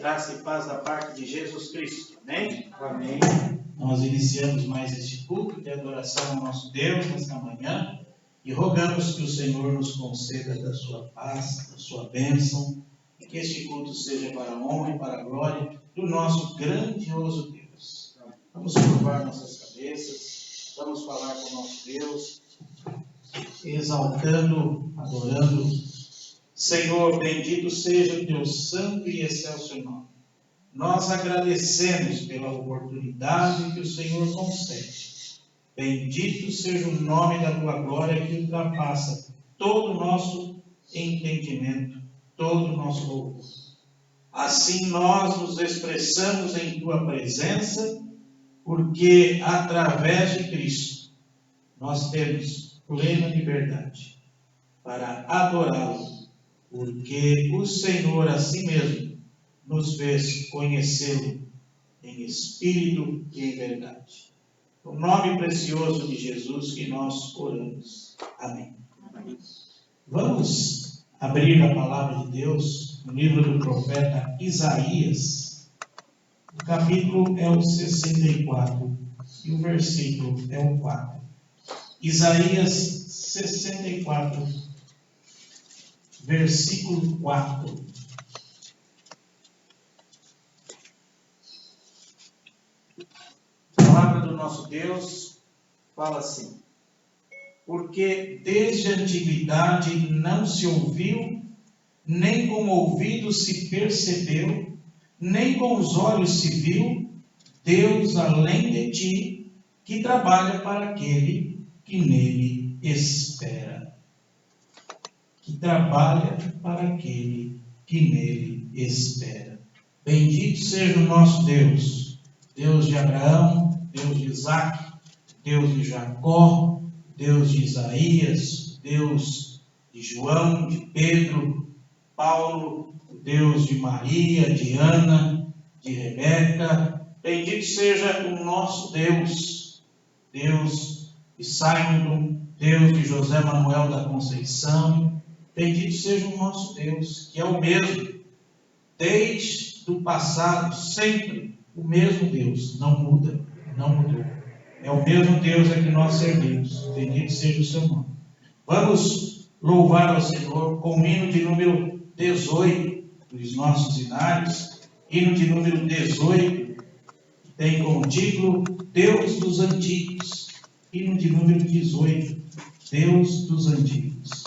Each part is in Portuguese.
Graça e paz da parte de Jesus Cristo. Amém? Amém. Nós iniciamos mais este culto de adoração ao nosso Deus nesta manhã e rogamos que o Senhor nos conceda da sua paz, da sua bênção, e que este culto seja para a honra e para a glória do nosso grandioso Deus. Vamos curvar nossas cabeças, vamos falar com o nosso Deus, exaltando, adorando. Senhor, bendito seja o teu santo e excelso nome. Nós agradecemos pela oportunidade que o Senhor concede. Bendito seja o nome da tua glória que ultrapassa todo o nosso entendimento, todo o nosso louvor. Assim nós nos expressamos em tua presença, porque através de Cristo nós temos plena liberdade para adorá-lo, porque o Senhor a si mesmo nos fez conhecê-lo em espírito e em verdade. No nome precioso de Jesus que nós oramos. Amém. Vamos abrir a palavra de Deus no livro do profeta Isaías. O capítulo é o 64 e o versículo é o 4. Isaías 64, versículo 4. A palavra do nosso Deus fala assim: porque desde a antiguidade não se ouviu, nem com ouvidos se percebeu, nem com os olhos se viu, Deus além de ti, que trabalha para aquele que nele espera. Que trabalha para aquele que nele espera. Bendito seja o nosso Deus, Deus de Abraão, Deus de Isaac, Deus de Jacó, Deus de Isaías, Deus de João, de Pedro, Paulo, Deus de Maria, de Ana, de Rebeca. Bendito seja o nosso Deus, Deus de Simon, Deus de José Manuel da Conceição. Bendito seja o nosso Deus, que é o mesmo, desde o passado, sempre o mesmo Deus, não muda, não mudou. É o mesmo Deus a que nós servimos. Bendito seja o seu nome. Vamos louvar ao Senhor com o hino de número 18 dos nossos hinários, hino de número 18, que tem como título Deus dos Antigos, hino de número 18, Deus dos Antigos.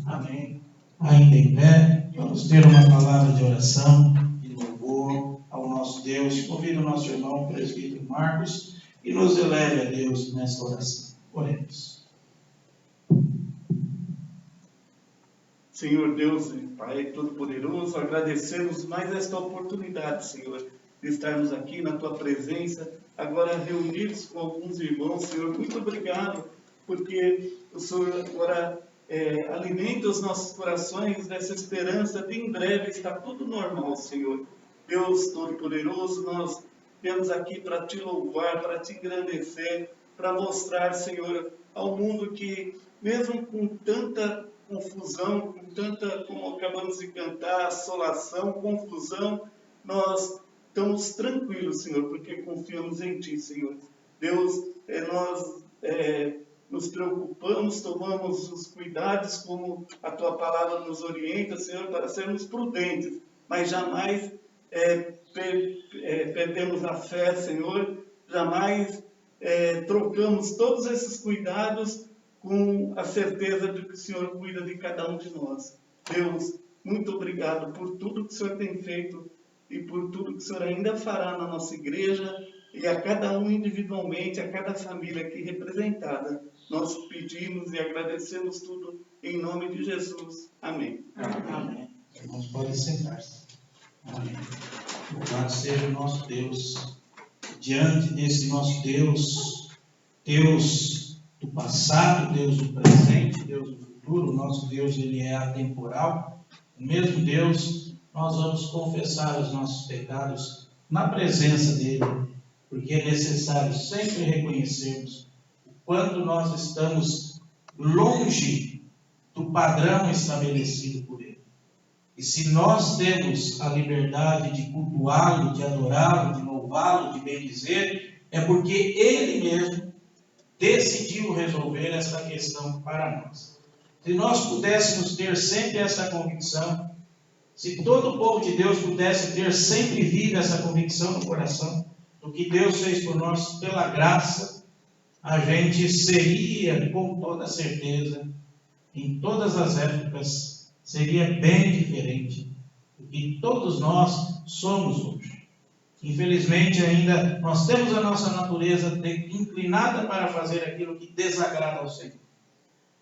Amém. Ainda em pé, vamos ter uma palavra de oração e louvor ao nosso Deus. Convido o nosso irmão, o presbítero Marcos, e nos eleve a Deus nesta oração. Oremos. Senhor Deus e Pai Todo-Poderoso, agradecemos mais esta oportunidade, Senhor, de estarmos aqui na Tua presença, agora reunidos com alguns irmãos. Senhor, muito obrigado, porque o Senhor agora alimenta os nossos corações dessa esperança de em breve estar tudo normal, Senhor. Deus Todo-Poderoso, nós viemos aqui para Te louvar, para Te engrandecer, para mostrar, Senhor, ao mundo que, mesmo com tanta confusão, com tanta, como acabamos de cantar, assolação, confusão, nós estamos tranquilos, Senhor, porque confiamos em Ti, Senhor. Deus, nós nos preocupamos, tomamos os cuidados como a Tua palavra nos orienta, Senhor, para sermos prudentes, mas jamais perdemos a fé, Senhor, jamais trocamos todos esses cuidados com a certeza de que o Senhor cuida de cada um de nós. Deus, muito obrigado por tudo que o Senhor tem feito e por tudo que o Senhor ainda fará na nossa igreja e a cada um individualmente, a cada família aqui representada. Nós pedimos e agradecemos tudo em nome de Jesus. Amém. Amém. Irmãos, podem sentar-se. Amém. Louvado seja o nosso Deus. Diante desse nosso Deus, Deus do passado, Deus do presente, Deus do futuro, o nosso Deus, Ele é atemporal. O mesmo Deus, nós vamos confessar os nossos pecados na presença dEle, porque é necessário sempre reconhecermos o quanto nós estamos longe do padrão estabelecido por Ele. E se nós temos a liberdade de cultuá-lo, de adorá-lo, de louvá-lo, de bendizer, é porque Ele mesmo decidiu resolver essa questão para nós. Se nós pudéssemos ter sempre essa convicção, se todo o povo de Deus pudesse ter sempre viva essa convicção no coração, do que Deus fez por nós pela graça, a gente seria, com toda certeza, em todas as épocas, seria bem diferente do que todos nós somos hoje. Infelizmente, ainda nós temos a nossa natureza inclinada para fazer aquilo que desagrada ao Senhor.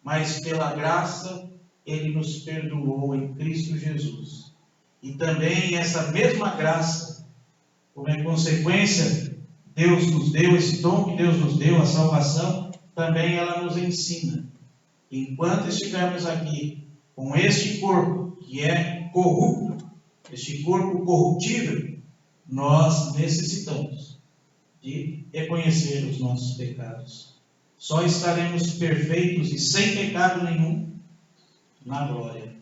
Mas pela graça, Ele nos perdoou em Cristo Jesus. E também essa mesma graça, como é consequência, Deus nos deu, esse dom que Deus nos deu, a salvação, também ela nos ensina. Enquanto estivermos aqui, com este corpo que é corrupto, este corpo corruptível, nós necessitamos de reconhecer os nossos pecados. Só estaremos perfeitos e sem pecado nenhum na glória.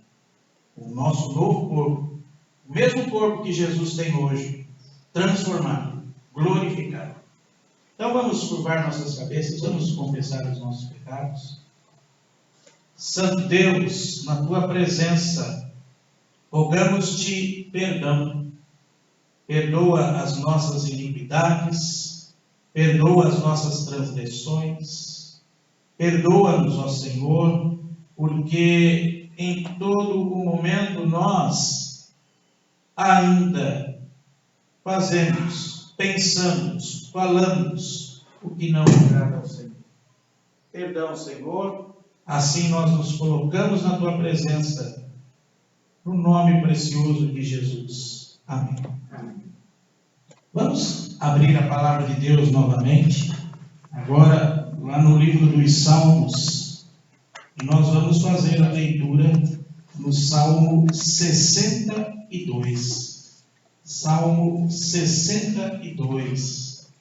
O nosso novo corpo, o mesmo corpo que Jesus tem hoje, transformado, glorificado. Então vamos curvar nossas cabeças, vamos confessar os nossos pecados. Santo Deus, na Tua presença, rogamos-Te perdão. Perdoa as nossas iniquidades, perdoa as nossas transgressões, perdoa-nos, ó Senhor, porque em todo o momento nós ainda fazemos, pensamos, falamos o que não agrada ao Senhor. Perdão, Senhor, Assim nós nos colocamos na tua presença, no nome precioso de Jesus. Amém. Vamos abrir a palavra de Deus novamente, agora lá no livro dos Salmos, e nós vamos fazer a leitura no Salmo 62. Salmo 62,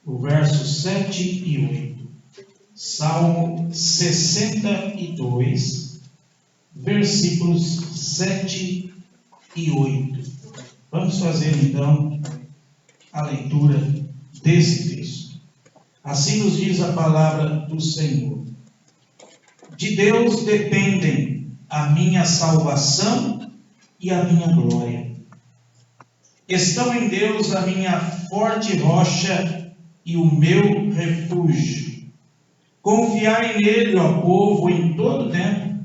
o verso 7 e 8. Salmo 62, versículos 7 e 8. Vamos fazer então a leitura desse texto. Assim nos diz a palavra do Senhor. De Deus dependem a minha salvação e a minha glória. Estão em Deus a minha forte rocha e o meu refúgio. Confiai nele, ó povo, em todo tempo.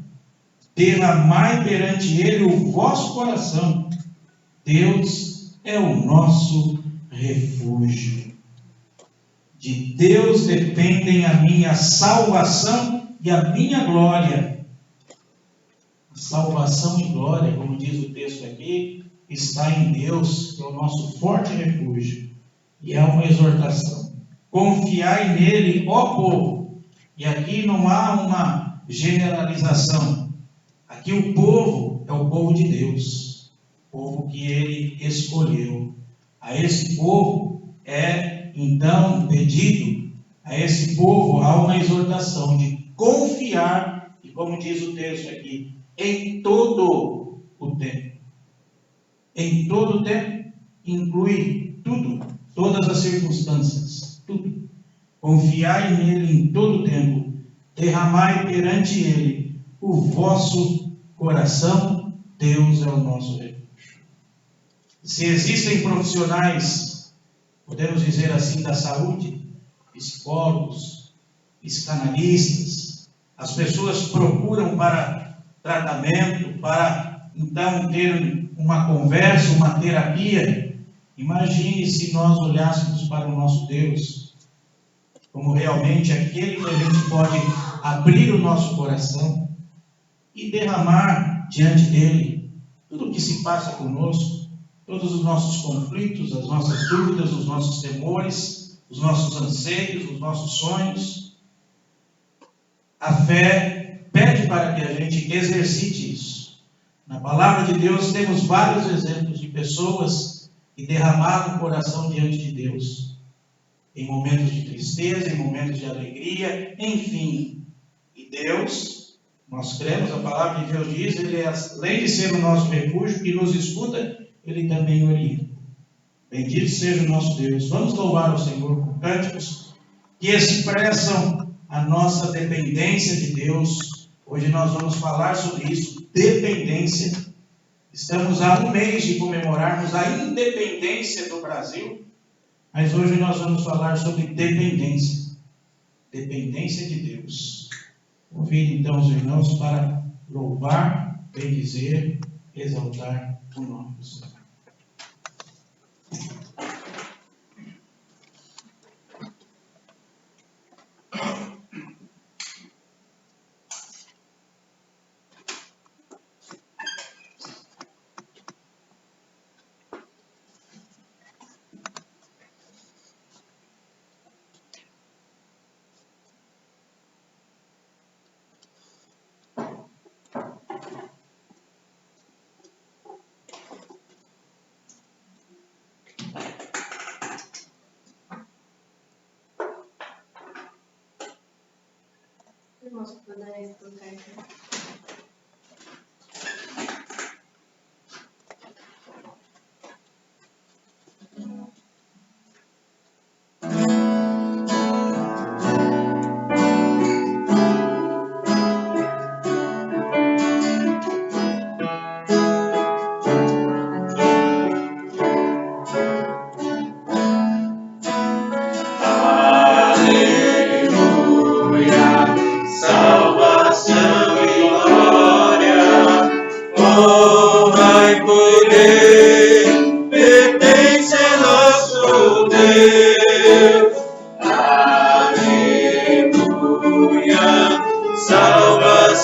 Derramai perante ele o vosso coração. Deus é o nosso refúgio. De Deus dependem a minha salvação e a minha glória. Salvação e glória, como diz o texto aqui, está em Deus, que é o nosso forte refúgio. E é uma exortação. Confiai nele, ó povo. E aqui não há uma generalização. Aqui o povo é o povo de Deus, o povo que ele escolheu. A esse povo é então pedido, a esse povo há uma exortação de confiar, e como diz o texto aqui, em todo o tempo. Em todo o tempo inclui tudo, todas as circunstâncias, tudo. Confiai nele em todo o tempo, derramai perante ele o vosso coração. Deus é o nosso refúgio. Se existem profissionais, podemos dizer assim, da saúde, psicólogos, psicanalistas, as pessoas procuram para tratamento, para então ter uma conversa, uma terapia. Imagine se nós olhássemos para o nosso Deus como realmente aquele que a gente pode abrir o nosso coração e derramar diante dele tudo o que se passa conosco, todos os nossos conflitos, as nossas dúvidas, os nossos temores, os nossos anseios, os nossos sonhos. A fé pede para que a gente exercite isso. Na palavra de Deus temos vários exemplos de pessoas que derramaram o coração diante de Deus, em momentos de tristeza, em momentos de alegria, enfim. E Deus, nós cremos, a palavra de Deus diz, ele é, além de ser o nosso refúgio, que nos escuta, ele também orienta. Bendito seja o nosso Deus. Vamos louvar o Senhor com cânticos que expressam a nossa dependência de Deus. Hoje nós vamos falar sobre isso, dependência. Estamos há um mês de comemorarmos a independência do Brasil, mas hoje nós vamos falar sobre dependência. Dependência de Deus. Convido então os irmãos para louvar, bendizer, exaltar o nome do Senhor. Irmãos, poderem tocar aqui. Salvação e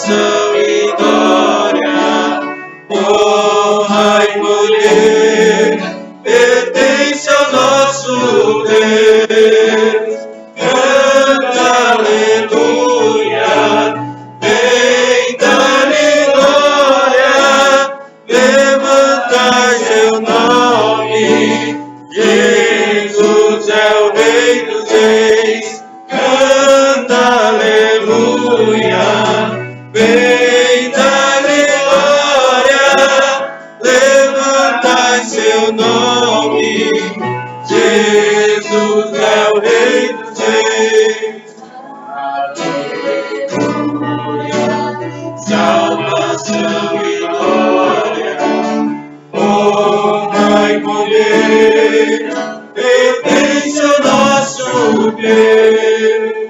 salvação e glória, honra e poder, pertence ao nosso Deus. Canta, aleluia, vem dar-lhe glória, levantai seu nome, Jesus é o Rei dos Reis. Canta, aleluia, vem dar-lhe glória, levantai seu nome, Jesus é o Rei dos Reis. Aleluia, salvação e glória, honra e poder, pertence ao nosso Deus.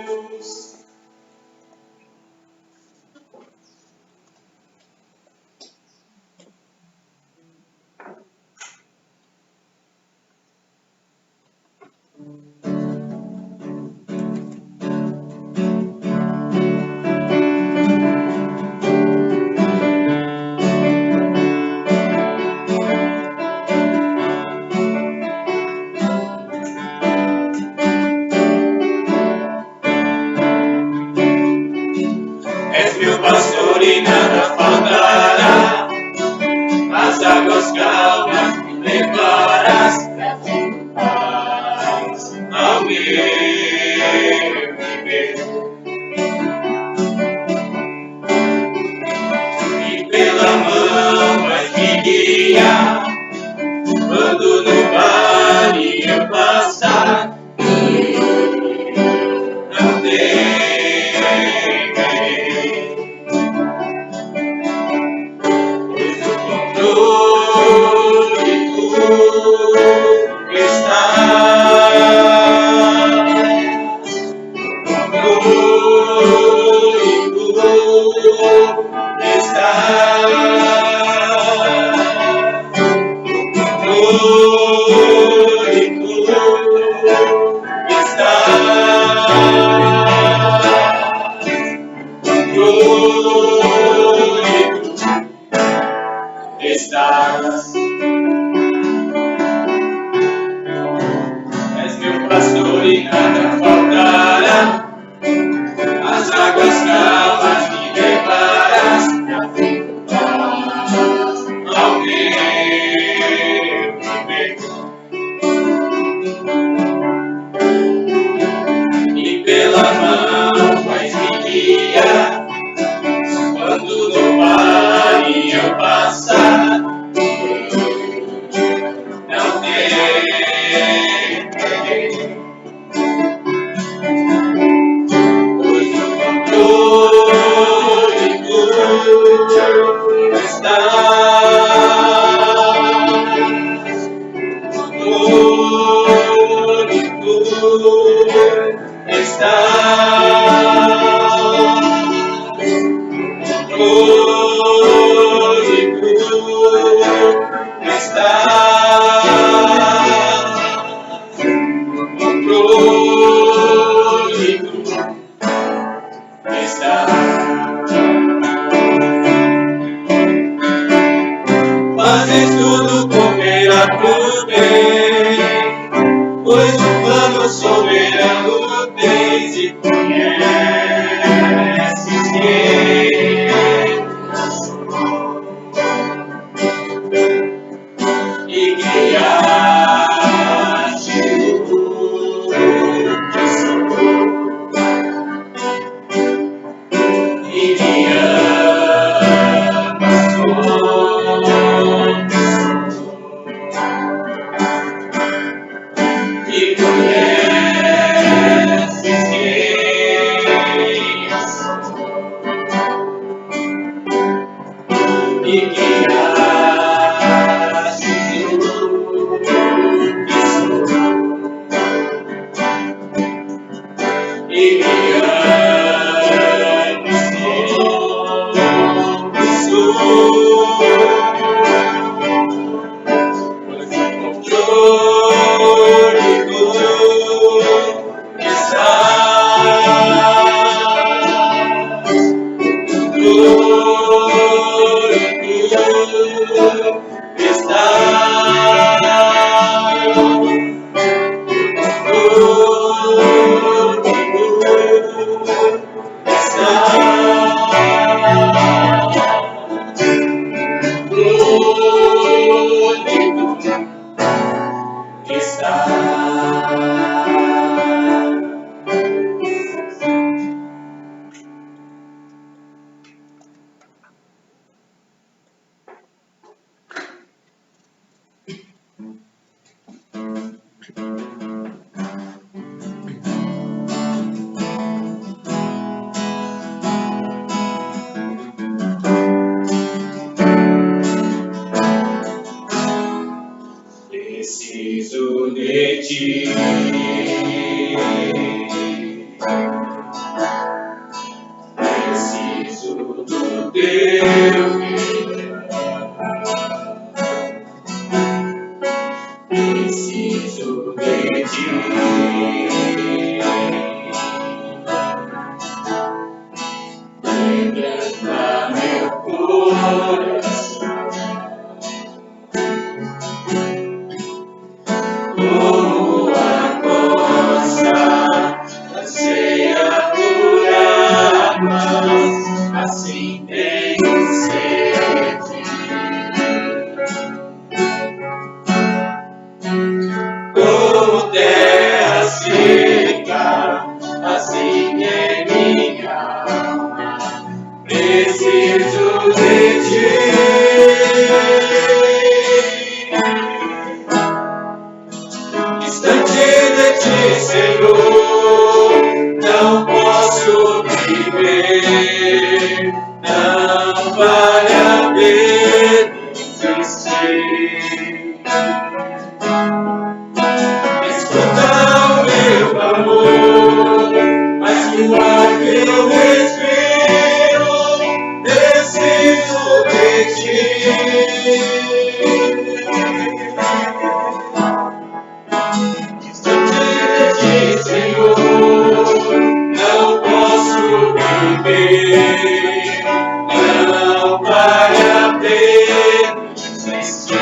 És meu pastor e nada faltará, as águas calmas me levarás, trazendo paz ao meu viver. E pela mão vais me guiar, quando no vale eu passar, não temerei. Pois o controle tu estás, o controle tu estás, o controle tu estás, estás. És meu pastor e nada faltará, as águas calmas me levarás, trazendo paz ao meu viver. E pela mão vais me guiar, quando no vale eu passar, não temerei. Pois o controle tu estás, o controle tu estás, controle tu estás, controle tu estás. Fazes tudo cooperar pro bem, pois um plano soberano tens e conheces quem sou. E criaste o que sou, e me amas como sou, e conheces quem sou, e criaste tudo que sou, e me amas como sou. Pois o controle tu estás, o controle ti. Preciso do teu preciso de ti. Levanta meu coração como a costa anseia por águas, assim tenho sede. Como terra seca, assim é minha alma, preciso de ti. Distante de ti, Senhor, não posso viver, não vale a pena existir. Escuta o meu clamor, mas que o ar que eu respiro, preciso de ti. Distante de ti, Senhor, não posso viver, não vale a pena existir.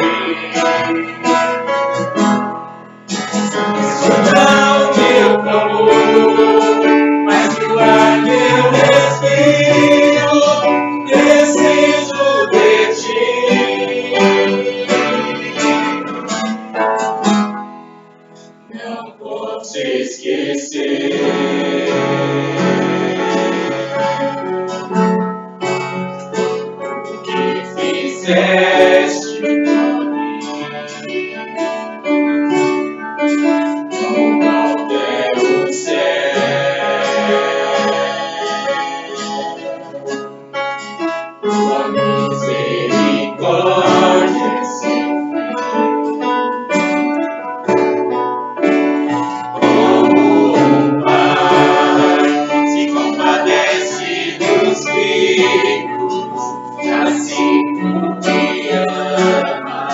Escuta o meu clamor, mas que o ar que eu respiro, preciso de ti. Não posso esquecer o que fizeste por mim. Como até o céu, tua misericórdia sem fim. Como um pai se compadece dos filhos, assim tu me amas.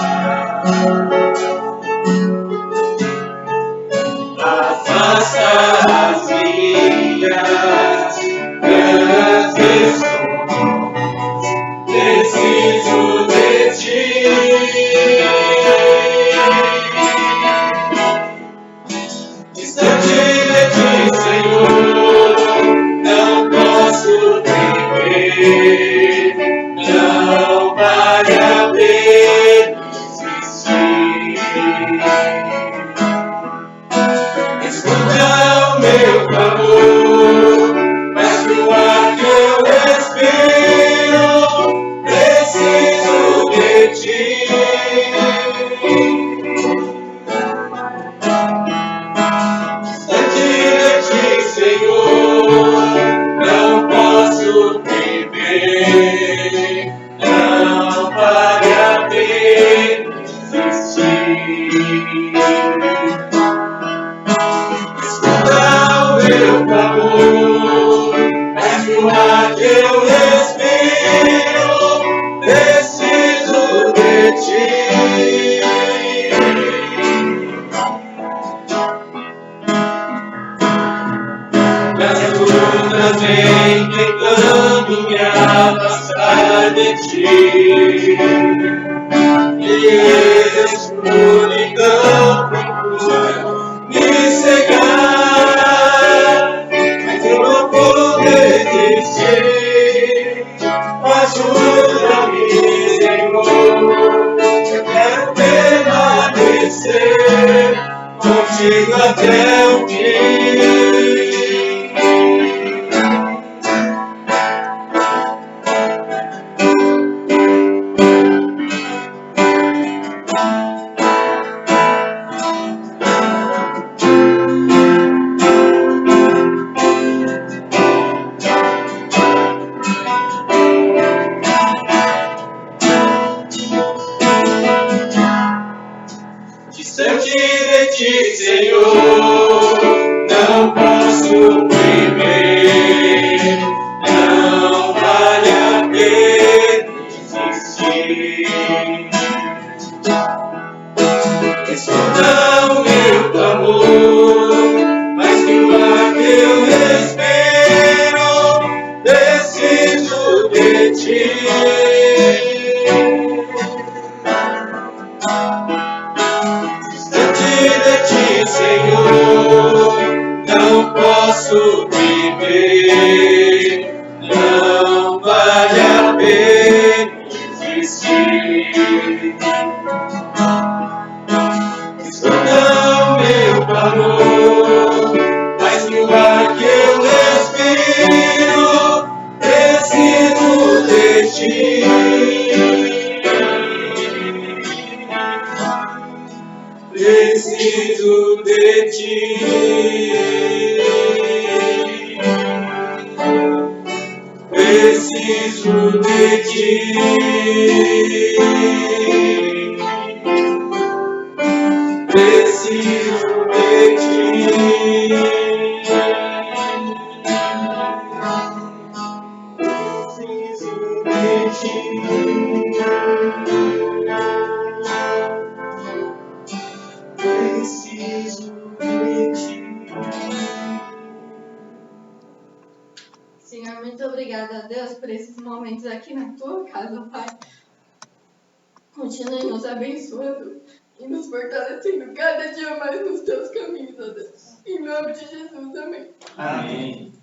Afasta as minhas transgressões, preciso de ti. Distante de ti, Senhor, não posso viver, não vale a pena existir. Escuta o meu clamor, mas que o ar que eu respiro, preciso de ti. Distante de ti, Senhor, não posso viver, não vale a pena existir. Escuta o meu clamor, mas que o ar que eu respiro, preciso de ti. As lutas vêm tentando me afastar de ti, e a escuridão procura me cegar, mas eu não vou desistir. Ajuda-me, Senhor, eu quero permanecer contigo até o fim. Distante de ti, Senhor, não posso viver, não vale a pena existir. Escuta o meu clamor, mas que o ar que eu respiro, preciso de ti. Senhor, não posso viver, não vale a pena existir. Escuta o meu clamor, mas que o ar que eu respiro, preciso de ti. Preciso de ti. Preciso de ti. Preciso de ti. Preciso de ti. Senhor, muito obrigada a Deus por esses momentos aqui na tua casa, Pai. Continue nos abençoando e nos fortalecendo cada dia mais nos teus caminhos, ó Deus. Em nome de Jesus, amém. Amém.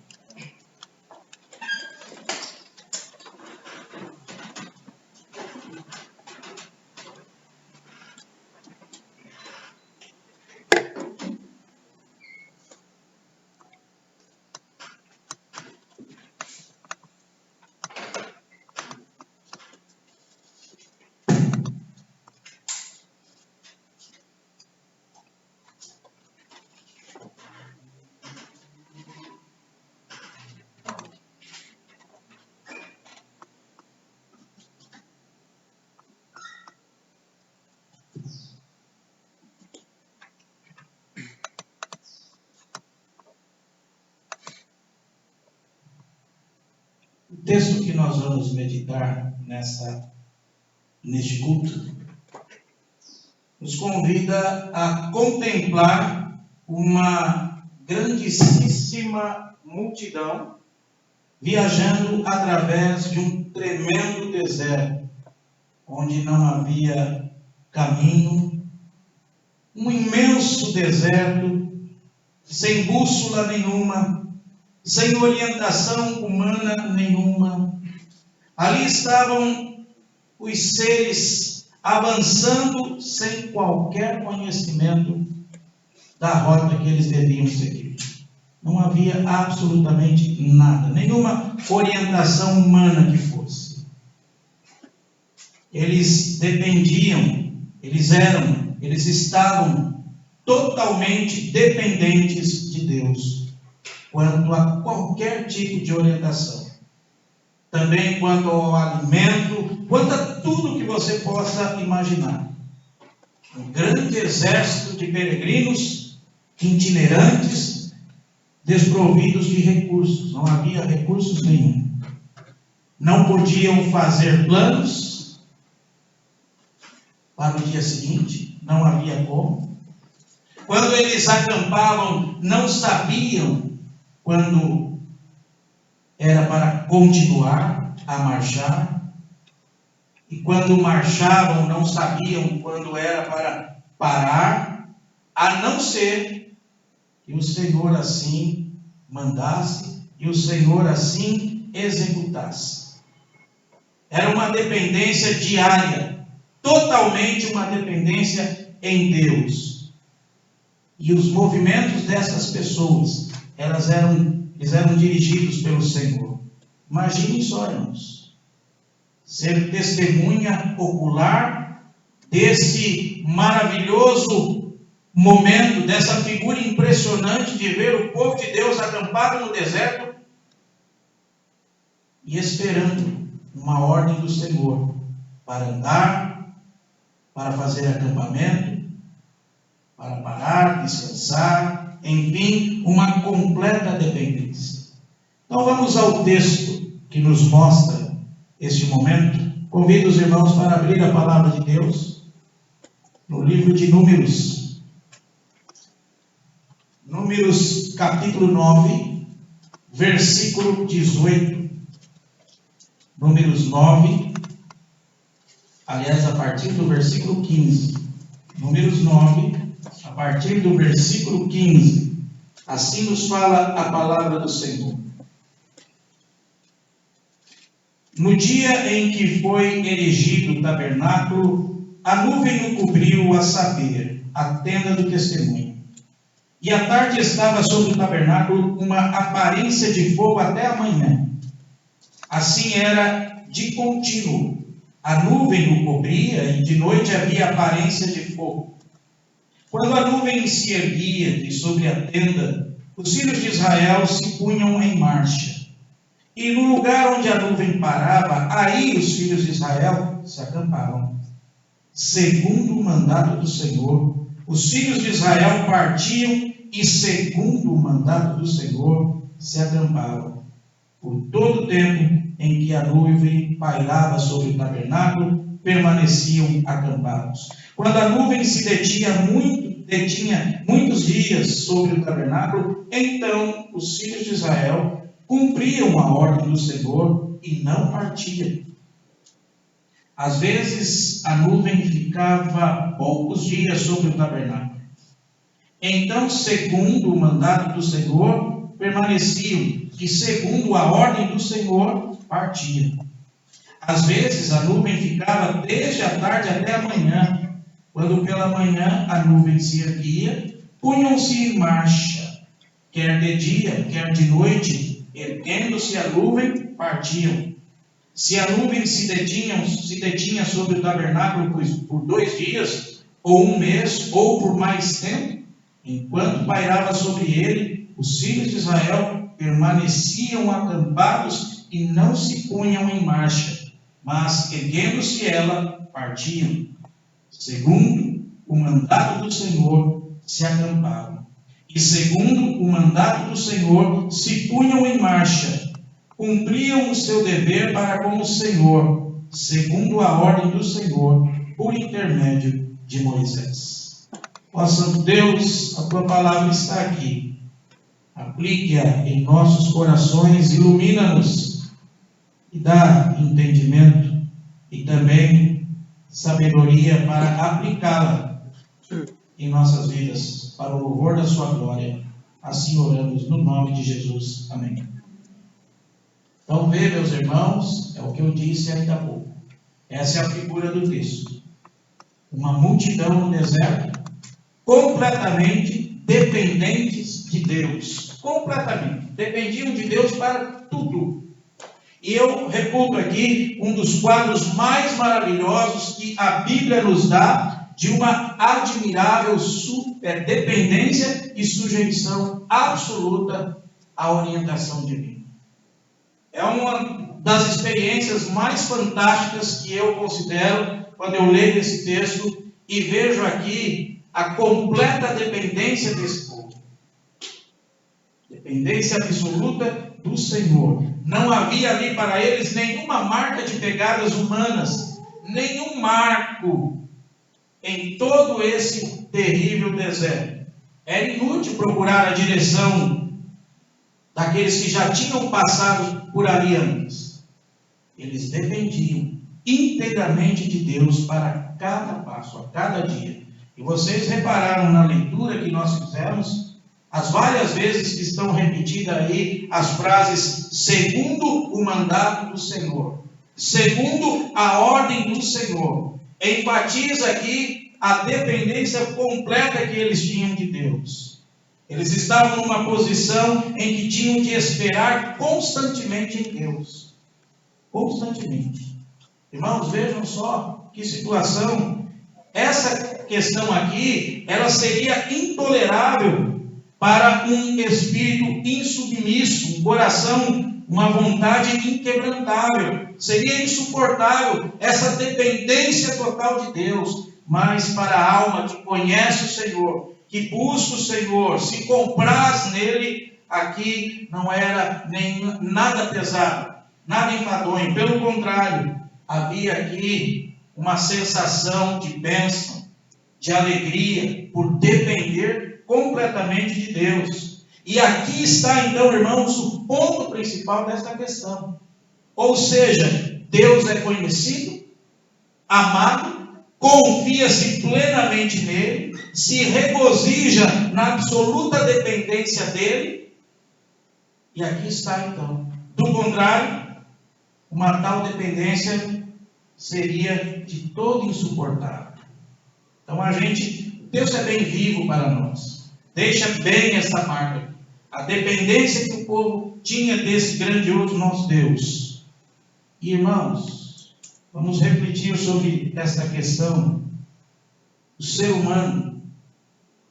O texto que nós vamos meditar neste culto nos convida a contemplar uma grandíssima multidão viajando através de um tremendo deserto, onde não havia caminho, um imenso deserto, sem bússola nenhuma, sem orientação humana nenhuma. Ali estavam os seres avançando sem qualquer conhecimento da rota que eles deviam seguir. Não havia absolutamente nada, nenhuma orientação humana que fosse. Eles dependiam, eles estavam totalmente dependentes de Deus quanto a qualquer tipo de orientação. Também quanto ao alimento, quanto a tudo que você possa imaginar. Um grande exército de peregrinos itinerantes, desprovidos de recursos. Não havia recursos nenhum. Não podiam fazer planos para o dia seguinte. Não havia como. Quando eles acampavam, não sabiam quando era para continuar a marchar. E quando marchavam, não sabiam quando era para parar, a não ser que o Senhor assim mandasse e o Senhor assim executasse. Era uma dependência diária, totalmente uma dependência em Deus. E os movimentos dessas pessoas, eles eram dirigidos pelo Senhor. Imaginem só, irmãos, ser testemunha ocular desse maravilhoso momento, dessa figura impressionante de ver o povo de Deus acampado no deserto e esperando uma ordem do Senhor para andar, para fazer acampamento, para parar, descansar, enfim, uma completa dependência. Então vamos ao texto que nos mostra este momento. Convido os irmãos para abrir a palavra de Deus no livro de Números. Números capítulo 9, versículo 18. Números 9, aliás, a partir do versículo 15. Números 9, a partir do versículo 15. Assim nos fala a palavra do Senhor. No dia em que foi erigido o tabernáculo, a nuvem o cobriu, a saber, a tenda do testemunho. E à tarde estava sobre o tabernáculo uma aparência de fogo até a manhã. Assim era de contínuo. A nuvem o cobria e de noite havia aparência de fogo. Quando a nuvem se erguia de sobre a tenda, os filhos de Israel se punham em marcha. E no lugar onde a nuvem parava, aí os filhos de Israel se acampavam. Segundo o mandato do Senhor, os filhos de Israel partiam e, segundo o mandato do Senhor, se acampavam. Por todo o tempo em que a nuvem pairava sobre o tabernáculo, permaneciam acampados. Quando a nuvem se detinha muitos dias sobre o tabernáculo, então os filhos de Israel cumpriam a ordem do Senhor e não partiam. Às vezes a nuvem ficava poucos dias sobre o tabernáculo. Então, segundo o mandato do Senhor, permaneciam, e segundo a ordem do Senhor, partiam. Às vezes a nuvem ficava desde a tarde até a manhã. Quando pela manhã a nuvem se erguia, punham-se em marcha, quer de dia, quer de noite. Erguendo-se a nuvem, partiam. Se a nuvem se detinha sobre o tabernáculo por 2 dias, ou 1 mês, ou por mais tempo, enquanto pairava sobre ele, os filhos de Israel permaneciam acampados e não se punham em marcha, mas, erguendo-se ela, partiam. Segundo o mandato do Senhor, se acampavam. E segundo o mandato do Senhor, se punham em marcha, cumpriam o seu dever para com o Senhor, segundo a ordem do Senhor, por intermédio de Moisés. Ó Santo Deus, a tua palavra está aqui. Aplique-a em nossos corações, ilumina-nos e dá entendimento e também sabedoria para aplicá-la em nossas vidas, para o louvor da sua glória. Assim oramos no nome de Jesus. Amém. Então, vê, meus irmãos, é o que eu disse ainda há pouco. Essa é a figura do texto. Uma multidão no deserto, completamente dependentes de Deus. Completamente. Dependiam de Deus para tudo. E eu reputo aqui um dos quadros mais maravilhosos que a Bíblia nos dá de uma admirável dependência e sujeição absoluta à orientação divina. É uma das experiências mais fantásticas que eu considero quando eu leio esse texto e vejo aqui a completa dependência desse povo. Dependência absoluta do Senhor. Não havia ali para eles nenhuma marca de pegadas humanas, nenhum marco em todo esse terrível deserto. Era inútil procurar a direção daqueles que já tinham passado por ali antes. Eles dependiam inteiramente de Deus para cada passo, a cada dia. E vocês repararam na leitura que nós fizemos, as várias vezes que estão repetidas aí as frases segundo o mandato do Senhor, segundo a ordem do Senhor. Enfatiza aqui a dependência completa que eles tinham de Deus. Eles estavam numa posição em que tinham de esperar constantemente em Deus. Constantemente. Irmãos, vejam só que situação. Essa questão aqui, ela seria intolerável para um espírito insubmisso, um coração, uma vontade inquebrantável. Seria insuportável essa dependência total de Deus. Mas para a alma que conhece o Senhor, que busca o Senhor, se compraz nele, aqui não era nem nada pesado, nada enfadonho. Pelo contrário, havia aqui uma sensação de bênção, de alegria, por depender completamente de Deus. E aqui está, então, irmãos, o ponto principal desta questão. Ou seja, Deus é conhecido, amado, confia-se plenamente nele, se regozija na absoluta dependência dele. E aqui está, então. Do contrário, uma tal dependência seria de todo insuportável. Então Deus é bem vivo para nós. Deixa bem essa marca. A dependência que o povo tinha desse grandioso nosso Deus. E, irmãos, vamos refletir sobre esta questão. O ser humano,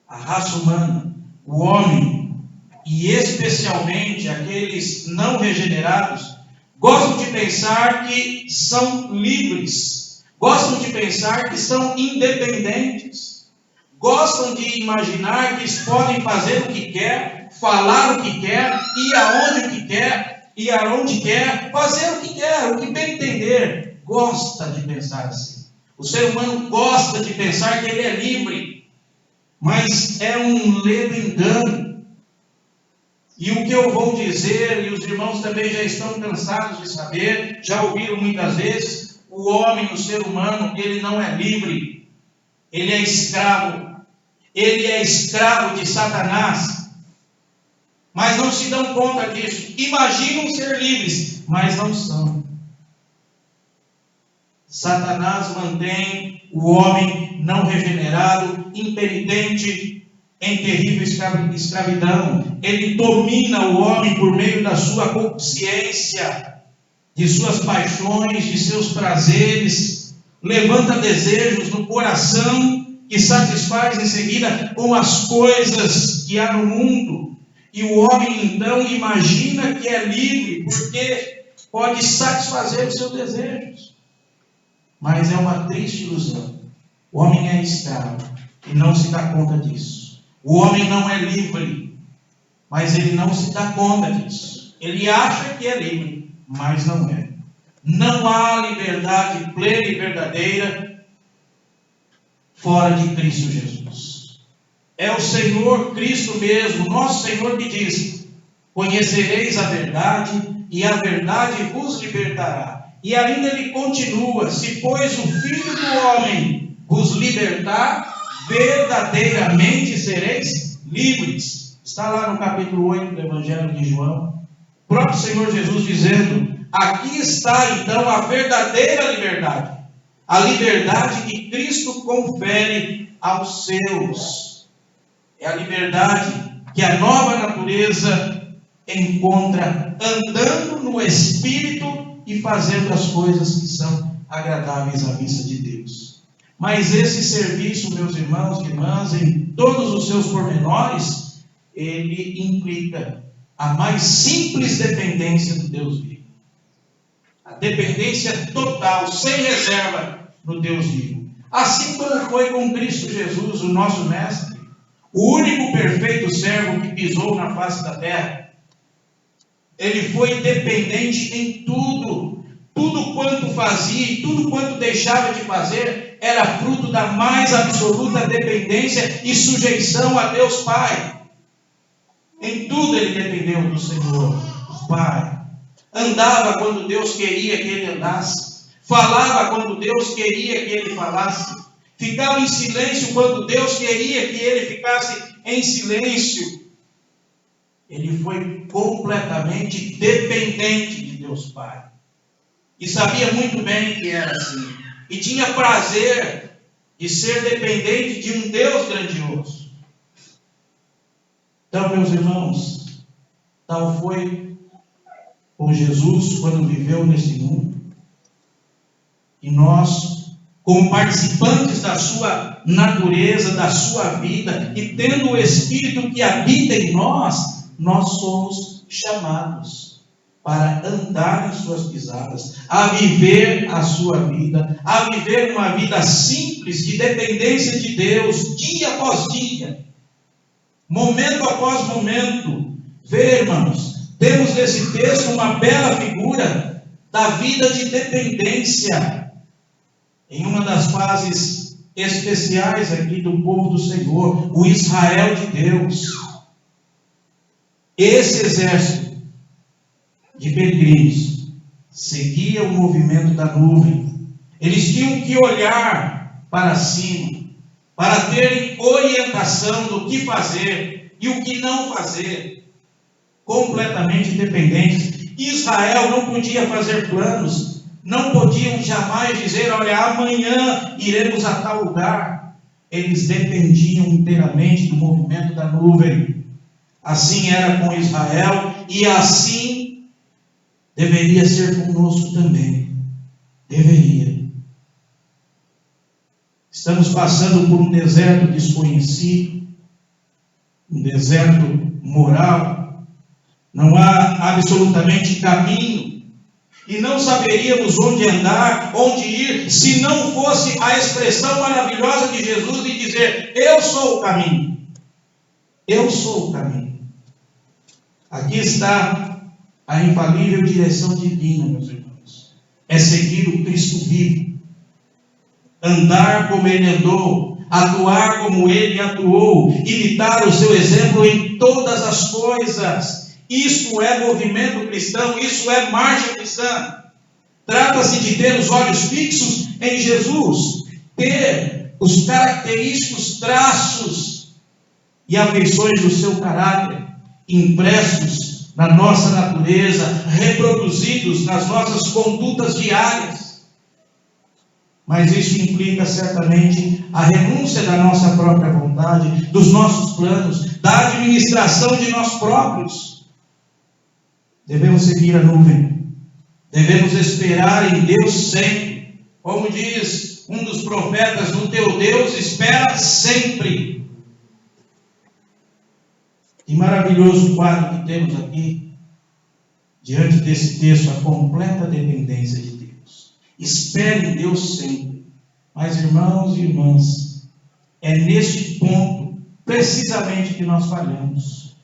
a raça humana, o homem, e especialmente aqueles não regenerados, gostam de pensar que são livres, gostam de pensar que são independentes, gostam de imaginar que podem fazer o que quer, falar o que quer, ir aonde o que quer, ir aonde quer, fazer o que quer, o que bem entender. Gosta de pensar assim. O ser humano gosta de pensar que ele é livre, mas é um ledo engano. E o que eu vou dizer, e os irmãos também já estão cansados de saber, já ouviram muitas vezes, o homem, o ser humano, ele não é livre, ele é escravo de Satanás, mas não se dão conta disso, imaginam ser livres, mas não são. Satanás mantém o homem não regenerado, impenitente, em terrível escravidão. Ele domina o homem por meio da sua consciência, de suas paixões, de seus prazeres, levanta desejos no coração que satisfaz em seguida com as coisas que há no mundo. E o homem então imagina que é livre porque pode satisfazer os seus desejos. Mas é uma triste ilusão. O homem é escravo e não se dá conta disso. O homem não é livre, mas ele não se dá conta disso. Ele acha que é livre, mas não é. Não há liberdade plena e verdadeira fora de Cristo Jesus. É o Senhor Cristo mesmo, nosso Senhor, que diz: conhecereis a verdade, e a verdade vos libertará. E ainda ele continua: se pois o Filho do Homem vos libertar, verdadeiramente sereis livres. Está lá no capítulo 8 do Evangelho de João. O próprio Senhor Jesus dizendo: aqui está então a verdadeira liberdade. A liberdade que Cristo confere aos seus. É a liberdade que a nova natureza encontra andando no Espírito e fazendo as coisas que são agradáveis à vista de Deus. Mas esse serviço, meus irmãos e irmãs, em todos os seus pormenores, ele implica a mais simples dependência do Deus vivo. A dependência total, sem reserva, no Deus vivo. Assim como foi com Cristo Jesus, o nosso Mestre, o único perfeito servo que pisou na face da terra. Ele foi dependente em tudo. Tudo quanto fazia e tudo quanto deixava de fazer era fruto da mais absoluta dependência e sujeição a Deus Pai. Em tudo ele dependeu do Senhor, do Pai. Andava quando Deus queria que ele andasse. Falava quando Deus queria que ele falasse. Ficava em silêncio quando Deus queria que ele ficasse em silêncio. Ele foi completamente dependente de Deus Pai. E sabia muito bem que era assim. E tinha prazer de ser dependente de um Deus grandioso. Então, meus irmãos, tal foi com Jesus quando viveu neste mundo. E nós, como participantes da sua natureza, da sua vida, e tendo o Espírito que habita em nós, nós somos chamados para andar em suas pisadas, a viver a sua vida, a viver uma vida simples, de dependência de Deus, dia após dia, momento após momento. Vê, irmãos, temos nesse texto uma bela figura da vida de dependência, em uma das fases especiais aqui do povo do Senhor, o Israel de Deus. Esse exército de peregrinos seguia o movimento da nuvem. Eles tinham que olhar para cima, para terem orientação do que fazer e o que não fazer, completamente dependentes. Israel não podia fazer planos, não podiam jamais dizer: olha, amanhã iremos a tal lugar. Eles dependiam inteiramente do movimento da nuvem. Assim era com Israel, e assim deveria ser conosco também. Deveria. Estamos passando por um deserto desconhecido, um deserto moral. Não há absolutamente caminho, e não saberíamos onde andar, onde ir, se não fosse a expressão maravilhosa de Jesus de dizer: eu sou o caminho. Eu sou o caminho. Aqui está a infalível direção divina, meus irmãos. É seguir o Cristo vivo, andar como Ele andou, atuar como Ele atuou, imitar o seu exemplo em todas as coisas. Isso é movimento cristão, isso é marcha cristã. Trata-se de ter os olhos fixos em Jesus, ter os característicos traços e afeições do seu caráter impressos na nossa natureza, reproduzidos nas nossas condutas diárias. Mas isso implica certamente a renúncia da nossa própria vontade, dos nossos planos, da administração de nós próprios. Devemos seguir a nuvem, devemos esperar em Deus sempre. Como diz um dos profetas: no teu Deus espera sempre. Que maravilhoso quadro que temos aqui, diante desse texto, a completa dependência de Deus. Espere em Deus sempre. Mas, irmãos e irmãs, é neste ponto precisamente que nós falhamos.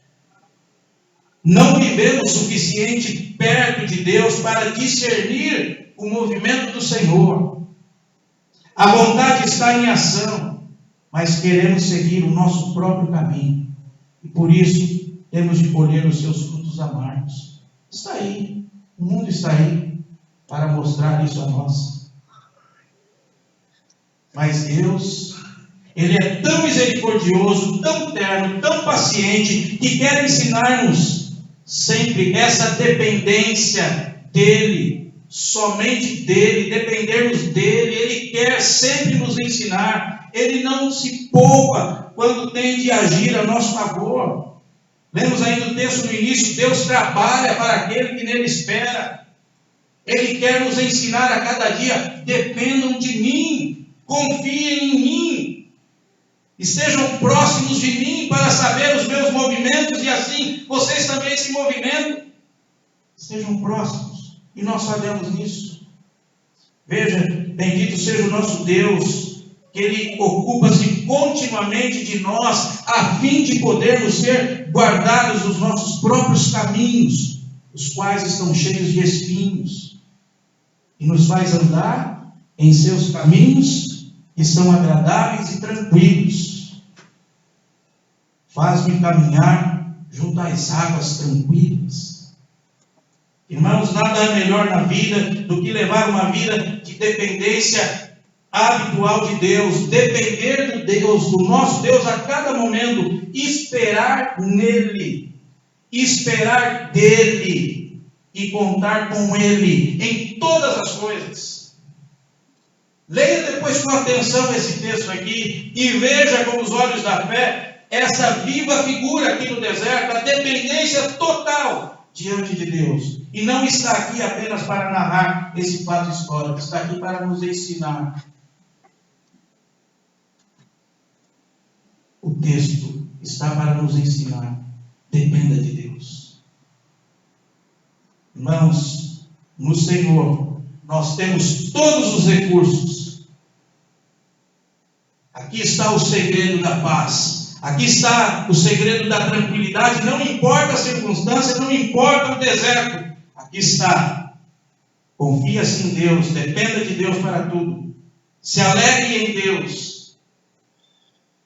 Não vivemos suficiente perto de Deus para discernir o movimento do Senhor. A vontade está em ação, mas queremos seguir o nosso próprio caminho. E por isso temos de colher os seus frutos amargos. Está aí, o mundo está aí para mostrar isso a nós. Mas Deus, Ele é tão misericordioso, tão terno, tão paciente, que quer ensinar-nos sempre essa dependência dEle, somente dEle, dependermos dEle. Ele quer sempre nos ensinar. Ele não se poupa quando tem de agir a nosso favor. Lemos ainda o texto no início: Deus trabalha para aquele que nele espera. Ele quer nos ensinar a cada dia: dependam de mim, confiem em mim, estejam próximos de mim para saber os meus movimentos, e assim vocês também se movimentam. Estejam próximos, e nós falhamos nisso. Veja, bendito seja o nosso Deus, que Ele ocupa-se continuamente de nós, a fim de podermos ser guardados dos nossos próprios caminhos, os quais estão cheios de espinhos, e nos faz andar em seus caminhos, que são agradáveis e tranquilos. Faz-me caminhar junto às águas tranquilas. Irmãos, nada é melhor na vida do que levar uma vida de dependência habitual de Deus, depender do Deus, do nosso Deus a cada momento, esperar nele, esperar dele e contar com ele em todas as coisas. Leia depois com atenção esse texto aqui e veja com os olhos da fé essa viva figura aqui no deserto, a dependência total diante de Deus. E não está aqui apenas para narrar esse fato histórico, está aqui para nos ensinar. O texto está para nos ensinar: dependa de Deus. Irmãos, no Senhor nós temos todos os recursos. Aqui está o segredo da paz. Aqui está o segredo da tranquilidade. Não importa a circunstância, não importa o deserto. Aqui está. Confia-se em Deus, dependa de Deus para tudo. Se alegre em Deus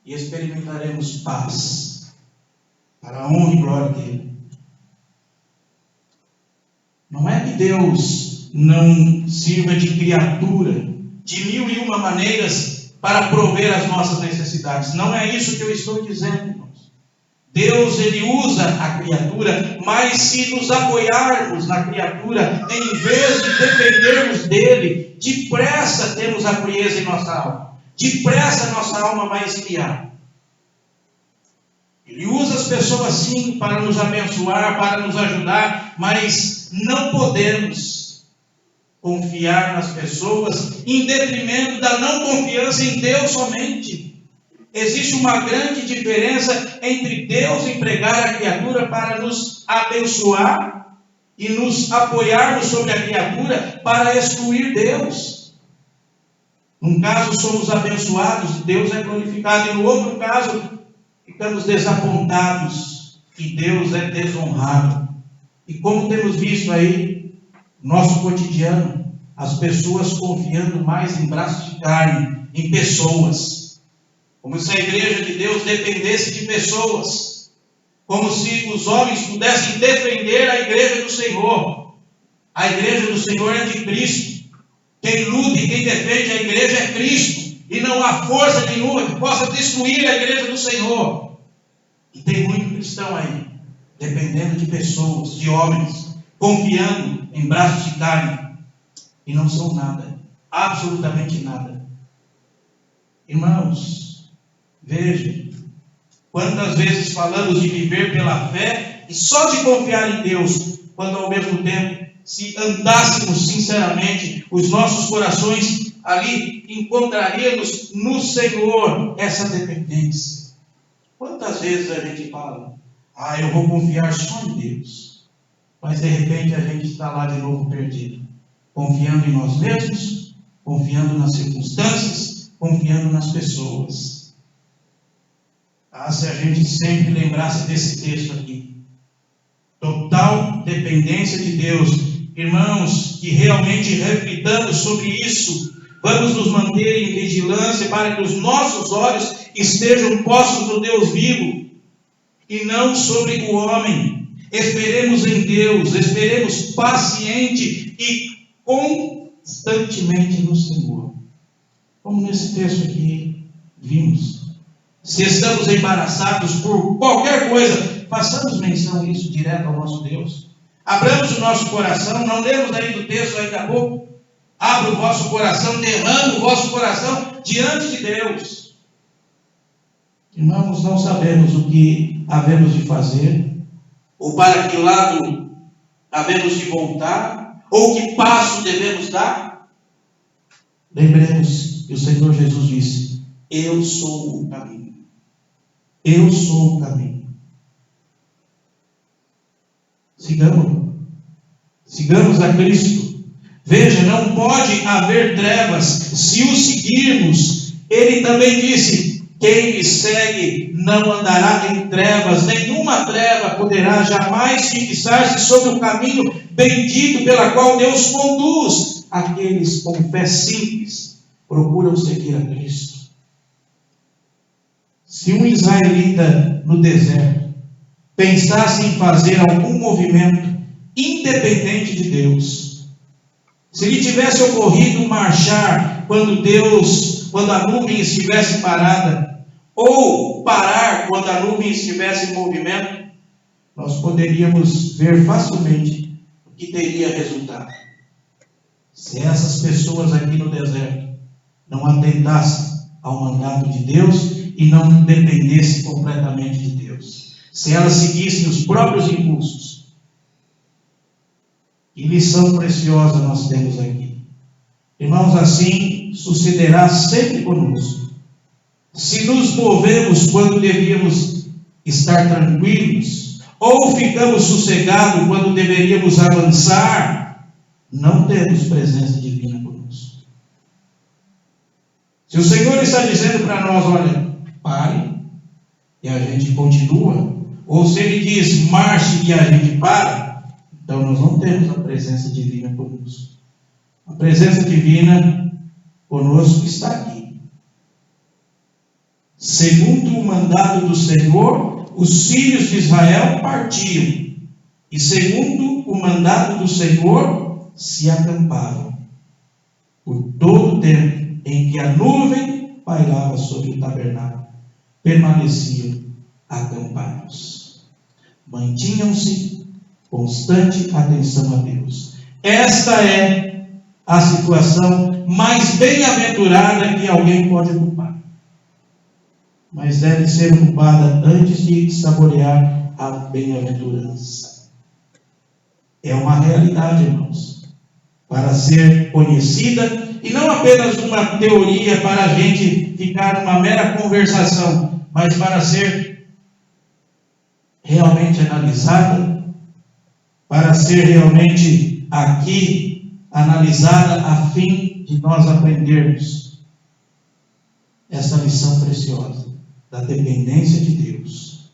e experimentaremos paz para a honra e glória dele. Não é que Deus não sirva de criatura de 1001 maneiras para prover as nossas necessidades. Não é isso que eu estou dizendo, irmãos. Deus, ele usa a criatura, mas se nos apoiarmos na criatura, em vez de dependermos dele, depressa temos a frieza em nossa alma. Depressa nossa alma vai esfriar. Ele usa as pessoas sim para nos abençoar, para nos ajudar, mas não podemos confiar nas pessoas em detrimento da não confiança em Deus somente. Existe uma grande diferença entre Deus empregar a criatura para nos abençoar e nos apoiarmos sobre a criatura para excluir Deus. Num caso somos abençoados, Deus é glorificado, e no outro caso ficamos desapontados e Deus é desonrado. E como temos visto aí, nosso cotidiano, as pessoas confiando mais em braços de carne, em pessoas. Como se a igreja de Deus dependesse de pessoas. Como se os homens pudessem defender a igreja do Senhor. A igreja do Senhor é de Cristo. Quem luta e quem defende a igreja é Cristo. E não há força nenhuma que possa destruir a igreja do Senhor. E tem muito cristão aí, dependendo de pessoas, de homens, confiando em braços de carne. E não são nada, absolutamente nada. Irmãos, vejam, quantas vezes falamos de viver pela fé e só de confiar em Deus, quando ao mesmo tempo, se andássemos sinceramente, os nossos corações ali encontraríamos no Senhor essa dependência. Quantas vezes a gente fala, eu vou confiar só em Deus, mas de repente a gente está lá de novo perdido, confiando em nós mesmos, confiando nas circunstâncias, confiando nas pessoas. Se a gente sempre lembrasse desse texto aqui, total dependência de Deus. Irmãos, que realmente reflitamos sobre isso, vamos nos manter em vigilância para que os nossos olhos estejam postos no Deus vivo e não sobre o homem. Esperemos em Deus, esperemos paciente e constantemente no Senhor. Como nesse texto aqui vimos. Se estamos embaraçados por qualquer coisa, façamos menção disso direto ao nosso Deus. Abramos o nosso coração, não lemos aí do texto ainda há pouco. Abra o vosso coração, derrame o vosso coração diante de Deus. Irmãos, não sabemos o que havemos de fazer, ou para que lado havemos de voltar, ou que passo devemos dar. Lembremos que o Senhor Jesus disse: eu sou o caminho. Eu sou o caminho. Sigamos a Cristo. Veja, não pode haver trevas se o seguirmos. Ele também disse: quem me segue não andará em trevas, nenhuma treva poderá jamais fixar-se sobre o caminho bendito pela qual Deus conduz aqueles com fé simples, procuram seguir a Cristo. Se um israelita no deserto pensasse em fazer algum movimento independente de Deus, se lhe tivesse ocorrido marchar quando a nuvem estivesse parada, ou parar quando a nuvem estivesse em movimento, nós poderíamos ver facilmente o que teria resultado. Se essas pessoas aqui no deserto não atentassem ao mandato de Deus e não dependessem completamente de Deus, se elas seguissem os próprios impulsos. Que lição preciosa nós temos aqui. Irmãos, assim sucederá sempre conosco. Se nos movemos quando devíamos estar tranquilos, ou ficamos sossegados quando deveríamos avançar, não temos presença divina conosco. Se o Senhor está dizendo para nós: olha, pare, e a gente continua, ou se Ele diz marche e a gente para, então nós não temos a presença divina conosco. A presença divina conosco está aqui. Segundo o mandado do Senhor, os filhos de Israel partiam, e segundo o mandado do Senhor, se acamparam, por todo o tempo em que a nuvem pairava sobre o tabernáculo, permaneciam acampados. Mantinham-se constante atenção a Deus. Esta é a situação mais bem-aventurada que alguém pode ocupar. Mas deve ser ocupada antes de saborear a bem-aventurança. É uma realidade, irmãos, para ser conhecida, e não apenas uma teoria para a gente ficar numa mera conversação, mas para ser realmente analisada, para ser realmente aqui analisada, a fim de nós aprendermos essa lição preciosa da dependência de Deus.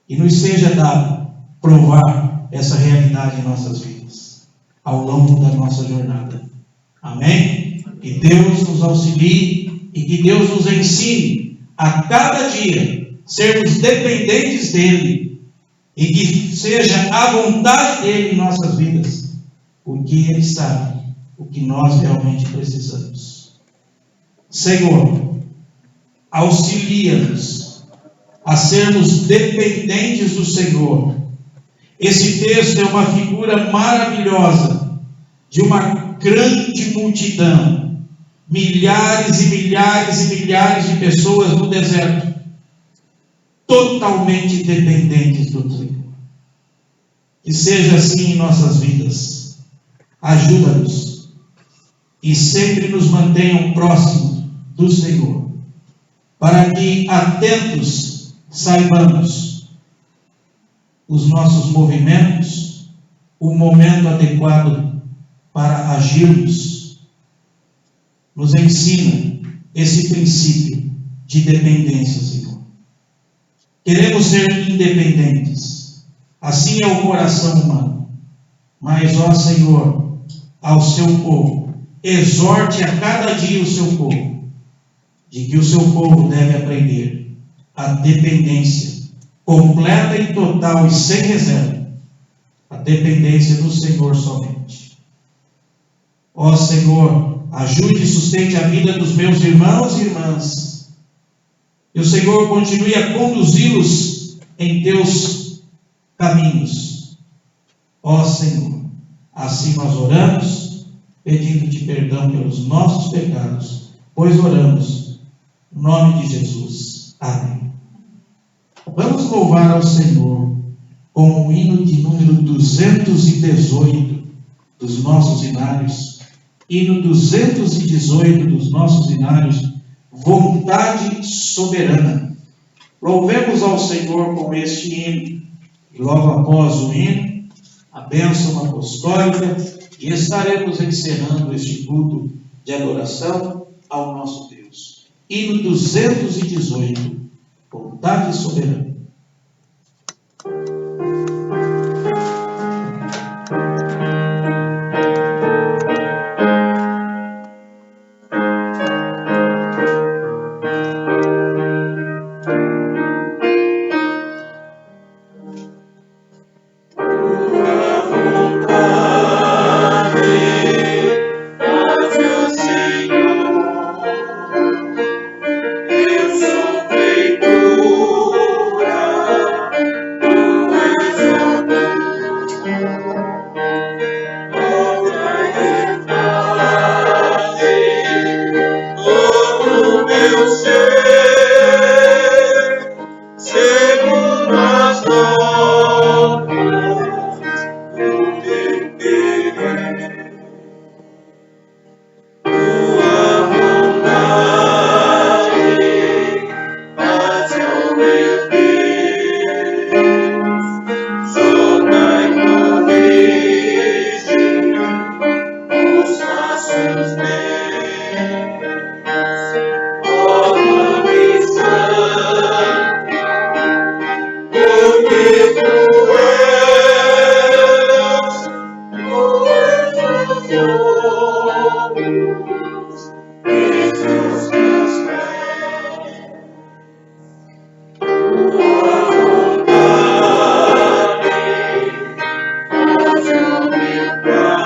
E nos seja dado provar essa realidade em nossas vidas, ao longo da nossa jornada. Amém? Que Deus nos auxilie e que Deus nos ensine a cada dia sermos dependentes dEle e que seja a vontade dEle em nossas vidas, porque Ele sabe o que nós realmente precisamos. Senhor, auxilia-nos a sermos dependentes do Senhor. Esse texto é uma figura maravilhosa de uma grande multidão, milhares e milhares e milhares de pessoas no deserto, totalmente dependentes do Senhor. Que seja assim em nossas vidas. Ajuda-nos e sempre nos mantenham próximos do Senhor, para que atentos saibamos os nossos movimentos, o momento adequado para agirmos. Nos ensina esse princípio de dependência, Senhor. Queremos ser independentes, assim é o coração humano, mas, ó Senhor, ao seu povo, exorte a cada dia o seu povo, de que o seu povo deve aprender a dependência completa e total e sem reserva, a dependência do Senhor somente. Ó Senhor, ajude e sustente a vida dos meus irmãos e irmãs, e o Senhor continue a conduzi-los em teus caminhos. Ó Senhor, assim nós oramos, pedindo-te perdão pelos nossos pecados, pois oramos no nome de Jesus. Amém. Vamos louvar ao Senhor com o hino de número 218 dos nossos hinários. Hino 218 dos nossos hinários, vontade soberana. Louvemos ao Senhor com este hino, e logo após o hino, a bênção apostólica, e estaremos encerrando este culto de adoração ao nosso Deus. Hino 218, vontade soberana. Eu sou feito Jesus meus pés. Tua vontade faz o meu plano.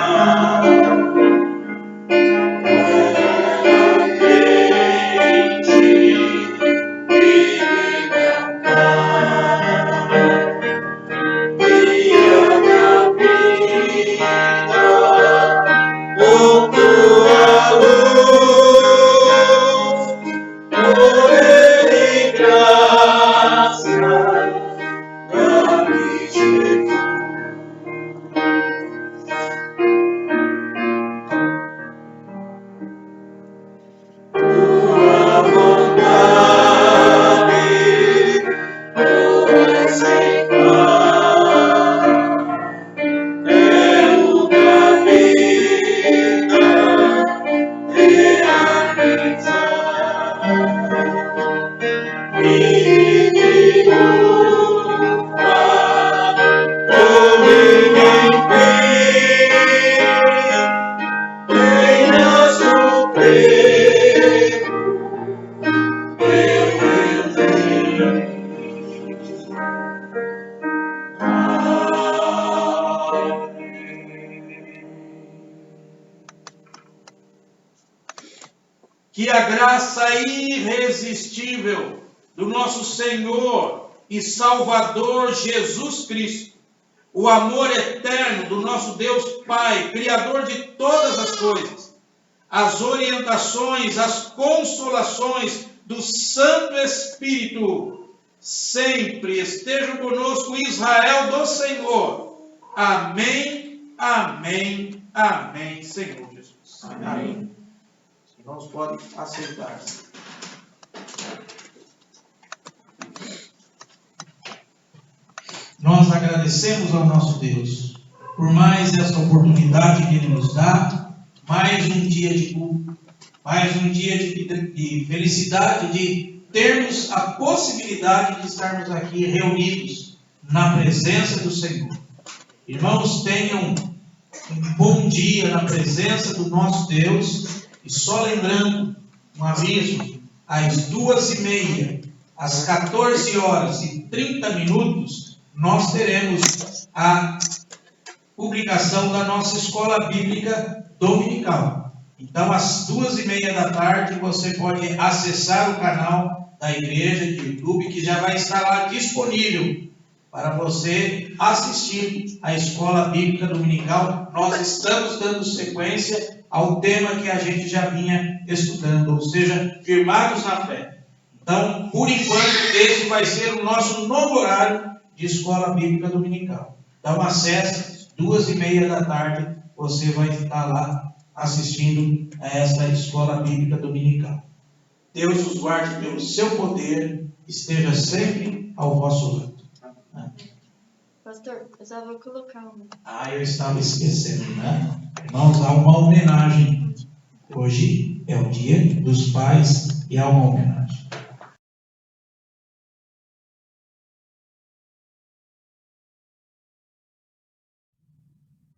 Que a graça irresistível do nosso Senhor e Salvador Jesus Cristo, o amor eterno do nosso Deus Pai, Criador de todas as coisas, as orientações, as consolações do Santo Espírito, sempre estejam conosco, Israel do Senhor. Amém, amém, amém, Senhor Jesus. Amém. Os irmãos podem assentar-se. Nós agradecemos ao nosso Deus por mais essa oportunidade que Ele nos dá, mais um dia de culto, mais um dia de felicidade, de termos a possibilidade de estarmos aqui reunidos na presença do Senhor. Irmãos, tenham um bom dia na presença do nosso Deus. E só lembrando, um aviso, às 2h30, às 14h30, nós teremos a publicação da nossa Escola Bíblica Dominical. Então, às 14h30 você pode acessar o canal da igreja de YouTube, que já vai estar lá disponível para você assistir a Escola Bíblica Dominical. Nós estamos dando sequência ao tema que a gente já vinha estudando, ou seja, firmados na fé. Então, por enquanto, esse vai ser o nosso novo horário de Escola Bíblica Dominical. Então, acesse, 14h30, você vai estar lá assistindo a essa Escola Bíblica Dominical. Deus os guarde pelo seu poder, esteja sempre ao vosso lado. Pastor, eu precisava colocar um. Eu estava esquecendo, né? Irmãos, há uma homenagem. Hoje é o Dia dos Pais e há uma homenagem.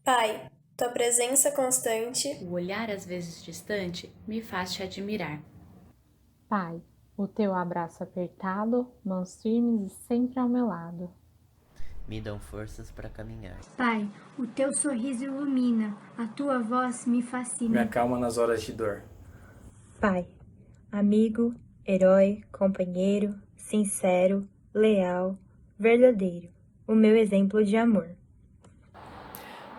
Pai, tua presença constante, O olhar às vezes distante me faz te admirar. Pai, o teu abraço apertado, mãos firmes e sempre ao meu lado. Me dão forças para caminhar. Pai, o teu sorriso ilumina, a tua voz me fascina. Me acalma nas horas de dor. Pai, amigo, herói, companheiro, sincero, leal, verdadeiro, o meu exemplo de amor.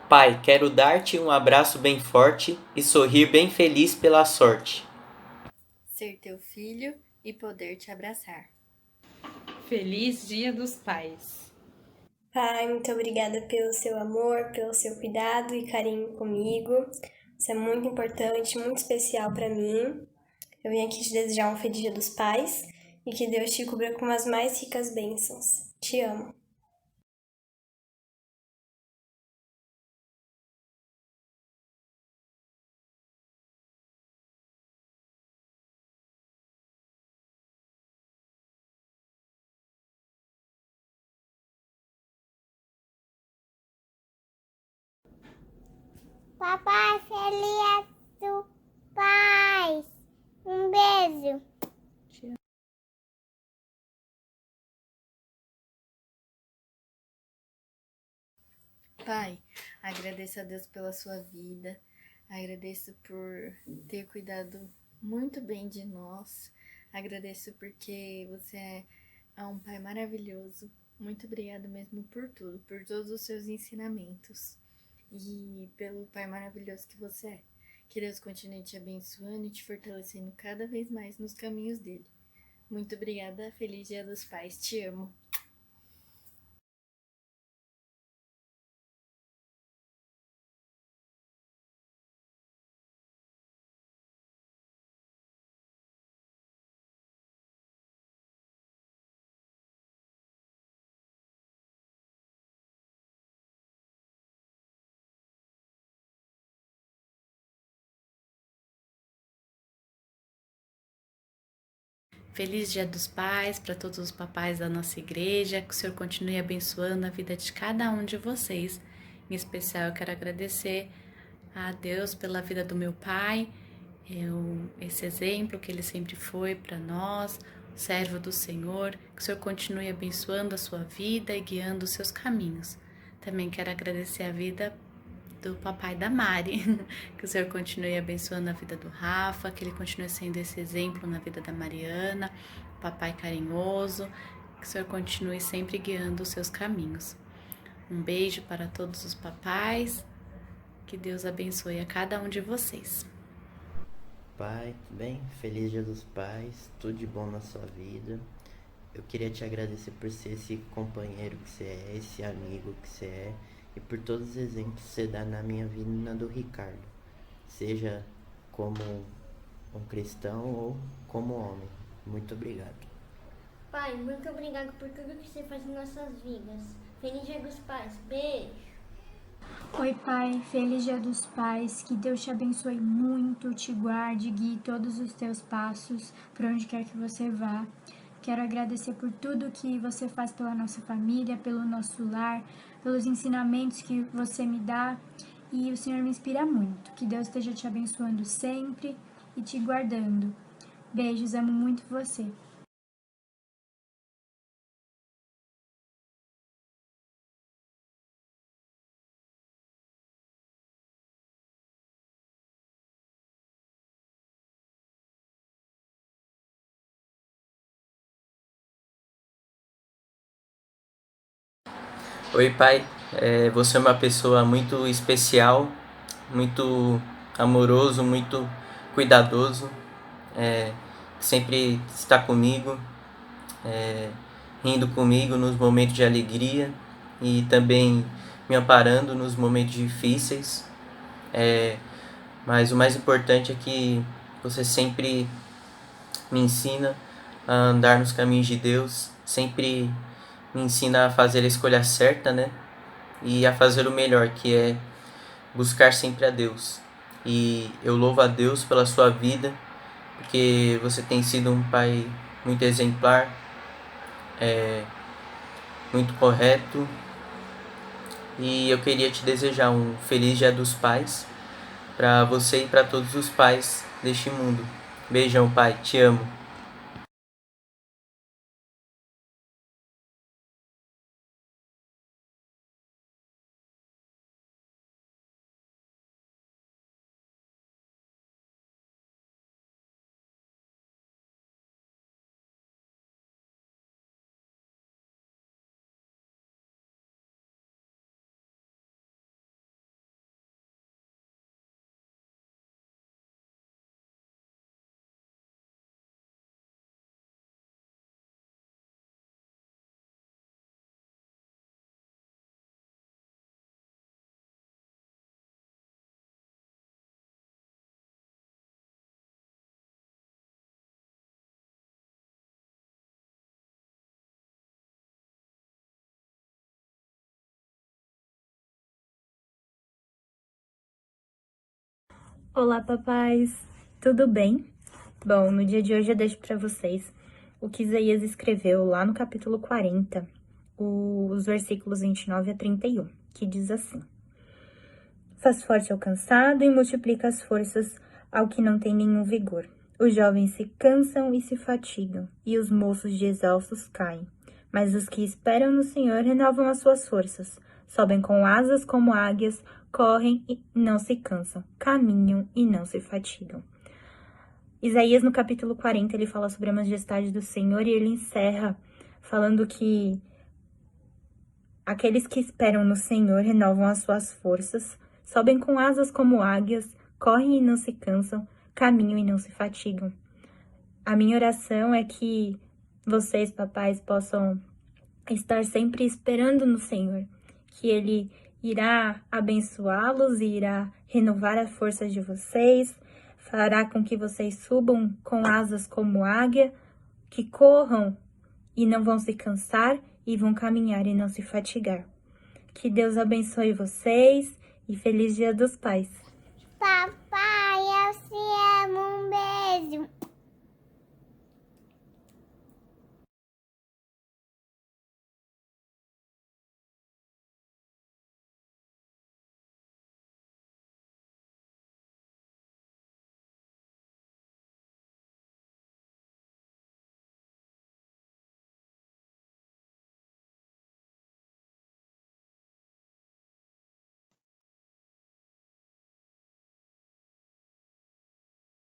Pai, quero dar-te um abraço bem forte e sorrir bem feliz pela sorte. Ser teu filho e poder te abraçar. Feliz Dia dos Pais. Pai, muito obrigada pelo seu amor, pelo seu cuidado e carinho comigo. Isso é muito importante, muito especial para mim. Eu vim aqui te desejar um feliz Dia dos Pais e que Deus te cubra com as mais ricas bênçãos. Te amo. Papai, feliz dos pais. Pai, agradeço a Deus pela sua vida, agradeço por ter cuidado muito bem de nós, agradeço porque você é um Pai maravilhoso. Muito obrigada mesmo por tudo, por todos os seus ensinamentos e pelo Pai maravilhoso que você é. Que Deus continue te abençoando e te fortalecendo cada vez mais nos caminhos dele. Muito obrigada, feliz Dia dos Pais, te amo. Feliz Dia dos Pais para todos os papais da nossa igreja, que o Senhor continue abençoando a vida de cada um de vocês. Em especial, eu quero agradecer a Deus pela vida do meu pai, esse exemplo que ele sempre foi para nós, servo do Senhor, que o Senhor continue abençoando a sua vida e guiando os seus caminhos. Também quero agradecer a vida do papai da Mari, que o Senhor continue abençoando a vida do Rafa, que ele continue sendo esse exemplo na vida da Mariana, papai carinhoso, que o Senhor continue sempre guiando os seus caminhos. Um beijo para todos os papais, que Deus abençoe a cada um de vocês. Pai, bem, feliz Dia dos Pais, tudo de bom na sua vida. Eu queria te agradecer por ser esse companheiro que você é, esse amigo que você é, e por todos os exemplos que você dá na minha vida e na do Ricardo, seja como um cristão ou como homem. Muito obrigado. Pai, muito obrigado por tudo que você faz em nossas vidas. Feliz Dia dos Pais. Beijo. Oi, Pai, feliz Dia dos Pais, que Deus te abençoe muito, te guarde, guie todos os teus passos, por onde quer que você vá. Quero agradecer por tudo que você faz pela nossa família, pelo nosso lar, pelos ensinamentos que você me dá, e o Senhor me inspira muito. Que Deus esteja te abençoando sempre e te guardando. Beijos, amo muito você. Oi, pai. Você é uma pessoa muito especial, muito amoroso, muito cuidadoso, que sempre está comigo, rindo comigo nos momentos de alegria e também me amparando nos momentos difíceis. Mas o mais importante é que você sempre me ensina a andar nos caminhos de Deus, sempre me ensina a fazer a escolha certa, né? E a fazer o melhor, que é buscar sempre a Deus. E eu louvo a Deus pela sua vida, porque você tem sido um pai muito exemplar, muito correto. E eu queria te desejar um feliz Dia dos Pais para você e para todos os pais deste mundo. Beijão, pai, te amo. Olá, papais! Tudo bem? Bom, no dia de hoje eu deixo para vocês o que Isaías escreveu lá no capítulo 40, os versículos 29 a 31, que diz assim: Faz forte ao cansado e multiplica as forças ao que não tem nenhum vigor. Os jovens se cansam e se fatigam, e os moços de exaustos caem. Mas os que esperam no Senhor renovam as suas forças. sobem com asas como águias, correm e não se cansam, caminham e não se fatigam. Isaías, no capítulo 40, ele fala sobre a majestade do Senhor e ele encerra falando que aqueles que esperam no Senhor renovam as suas forças, sobem com asas como águias, correm e não se cansam, caminham e não se fatigam. A minha oração é que vocês, papais, possam estar sempre esperando no Senhor, que Ele irá abençoá-los e irá renovar as forças de vocês, fará com que vocês subam com asas como águia, que corram e não vão se cansar e vão caminhar e não se fatigar. Que Deus abençoe vocês e feliz Dia dos Pais. Papai.